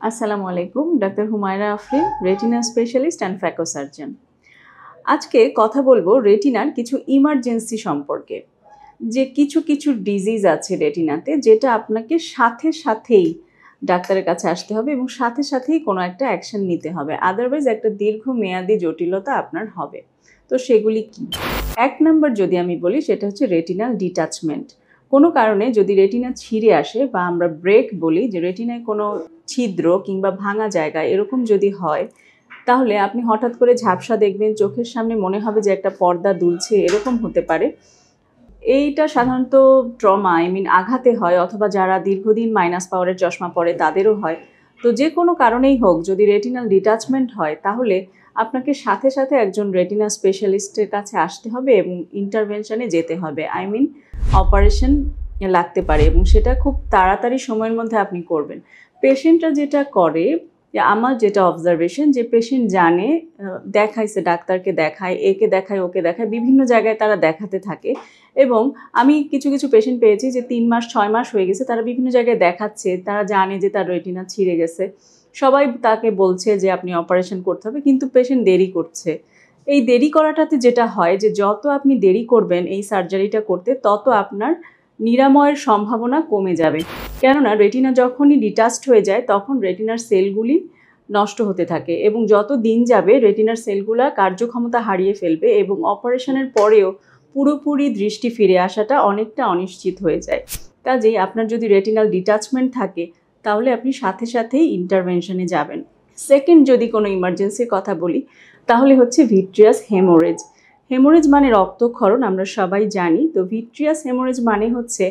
আসসালামু আলাইকুম, doctor Humaira Afrin, retina specialist and phaco surgeon. আজকে কথা বলবো রেটিনার কিছু ইমার্জেন্সি সম্পর্কে। যে কিছু কিছু ডিজিজ আছে রেটিনাতে, যেটা আপনাকে সাথে সাথেই ডাক্তারের কাছে আসতে হবে এবং সাথে সাথেই কোনো একটা অ্যাকশন নিতে হবে, আদারওয়াইজ একটা দীর্ঘমেয়াদী জটিলতা আপনার হবে। তো সেগুলি কি? 1 নম্বর যদি আমি বলি, সেটা হচ্ছে রেটিনাল ডিটাচমেন্ট। কোনো কারণে যদি রেটিনা ছিঁড়ে আসে বা আমরা ব্রেক বলি, যে রেটিনায় কোনো ছিদ্র কিংবা ভাঙা জায়গা এরকম যদি হয়, তাহলে আপনি হঠাৎ করে ঝাপসা দেখবেন, চোখের সামনে মনে হবে যে একটা পর্দা দুলছে, এরকম হতে পারে। এইটা সাধারণত ট্রমা আঘাতে হয়, অথবা যারা দীর্ঘদিন মাইনাস পাওয়ারের চশমা পরে তাদেরও হয়। তো যে কোনো কারণেই হোক, যদি রেটিনাল ডিটাচমেন্ট হয়, তাহলে আপনাকে সাথে সাথে একজন রেটিনা স্পেশালিস্টের কাছে আসতে হবে এবং ইন্টারভেনশনে যেতে হবে। অপারেশন লাগতে পারে এবং সেটা খুব তাড়াতাড়ি সময়ের মধ্যে আপনি করবেন। পেশেন্টরা যেটা করে, আমার যেটা অবজারভেশন, যে পেশেন্ট জানে, দেখাইছে, ডাক্তারকে দেখায়, একে দেখায়, ওকে দেখায়, বিভিন্ন জায়গায় তারা দেখাতে থাকে। এবং আমি কিছু কিছু পেশেন্ট পেয়েছি যে 3 মাস 6 মাস হয়ে গেছে, তারা বিভিন্ন জায়গায় দেখাচ্ছে, তারা জানে যে তার রেটিনা ছিঁড়ে গেছে, সবাই তাকে বলছে যে আপনি অপারেশন করতে হবে, কিন্তু পেশেন্ট দেরি করছে। এই দেরি করাটাতে যেটা হয়, যে যত আপনি দেরি করবেন এই সার্জারিটা করতে, তত আপনার নিরাময়ের সম্ভাবনা কমে যাবে। কেননা রেটিনা যখনই ডিটাচড হয়ে যায়, তখন রেটিনার সেলগুলি নষ্ট হতে থাকে এবং যত দিন যাবে রেটিনার সেলগুলা কার্যক্ষমতা হারিয়ে ফেলবে এবং অপারেশনের পরেও পুরোপুরি দৃষ্টি ফিরে আসাটা অনেকটা অনিশ্চিত হয়ে যায়। কাজেই আপনার যদি রেটিনাল ডিটাচমেন্ট থাকে, তাহলে আপনি সাথে সাথেই ইন্টারভেনশনে যাবেন। সেকেন্ড, যদি কোনো ইমার্জেন্সির কথা বলি, তাহলে হচ্ছে ভিট্রিয়াস হেমোরেজ। হেমোরেজ মানে রক্তক্ষরণ, আমরা সবাই জানি। তো ভিট্রিয়াস হেমোরেজ মানে হচ্ছে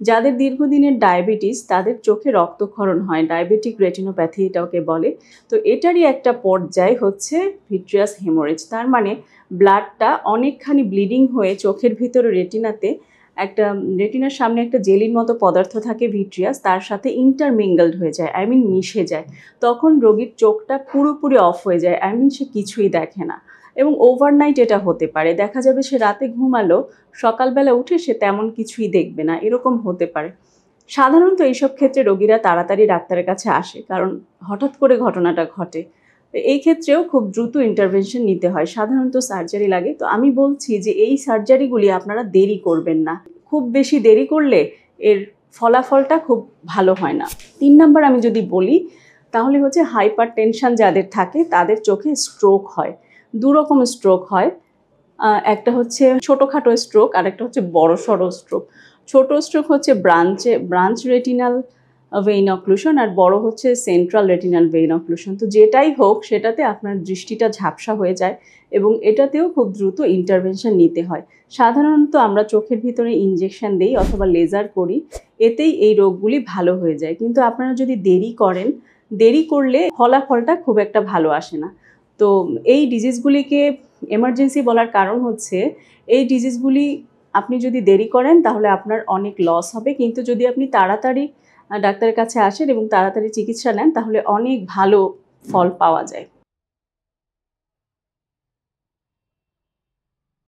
যাদের দীর্ঘদিনের ডায়াবেটিস, তাদের চোখে রক্তক্ষরণ হয়, ডায়াবেটিক রেটিনোপ্যাথি এটাকে বলে। তো এটারই একটা পর্যায় হচ্ছে ভিট্রিয়াস হেমোরেজ। তার মানে ব্লাডটা অনেকখানি ব্লিডিং হয়ে চোখের ভিতরে রেটিনাতে একটা, রেটিনার সামনে একটা জেলির মতো পদার্থ থাকে ভিট্রিয়াস, তার সাথে ইন্টারমিঙ্গলড হয়ে যায়, মিশে যায়। তখন রোগীর চোখটা পুরোপুরি অফ হয়ে যায়, সে কিছুই দেখে না। এবং ওভারনাইট এটা হতে পারে, দেখা যাবে সে রাতে ঘুমালো, সকালবেলা উঠে সে তেমন কিছুই দেখবে না, এরকম হতে পারে। সাধারণত এইসব ক্ষেত্রে রোগীরা তাড়াতাড়ি ডাক্তারের কাছে আসে, কারণ হঠাৎ করে ঘটনাটা ঘটে। এই ক্ষেত্রেও খুব দ্রুত ইন্টারভেনশন নিতে হয়, সাধারণত সার্জারি লাগে। তো আমি বলছি যে এই সার্জারিগুলি আপনারা দেরি করবেন না, খুব বেশি দেরি করলে এর ফলাফলটা খুব ভালো হয় না। 3 নাম্বার আমি যদি বলি, তাহলে হচ্ছে হাইপার টেনশন যাদের থাকে, তাদের চোখে স্ট্রোক হয়। 2 রকম স্ট্রোক হয়, একটা হচ্ছে ছোটোখাটো স্ট্রোক, আর একটা হচ্ছে বড়সড় স্ট্রোক। ছোট স্ট্রোক হচ্ছে ব্রাঞ্চ রেটিনাল ভেইন অক্লুশন, আর বড় হচ্ছে সেন্ট্রাল রেটিনাল ভেইন অক্লুশন। তো যেটাই হোক, সেটাতে আপনার দৃষ্টিটা ঝাপসা হয়ে যায় এবং এটাতেও খুব দ্রুত ইন্টারভেনশন নিতে হয়। সাধারণত আমরা চোখের ভিতরে ইনজেকশন দিই অথবা লেজার করি, এতেই এই রোগগুলি ভালো হয়ে যায়। কিন্তু আপনারা যদি দেরি করেন, দেরি করলে ফলাফলটা খুব একটা ভালো আসে না। তো এই ডিজিজগুলিকে এমার্জেন্সি বলার কারণ হচ্ছে, এই ডিজিজগুলি আপনি যদি দেরি করেন তাহলে আপনার অনেক লস হবে, কিন্তু যদি আপনি তাড়াতাড়ি ডাক্তারের কাছে আসেন এবং তাড়াতাড়ি চিকিৎসা নেন, তাহলে অনেক ভালো ফল পাওয়া যায়।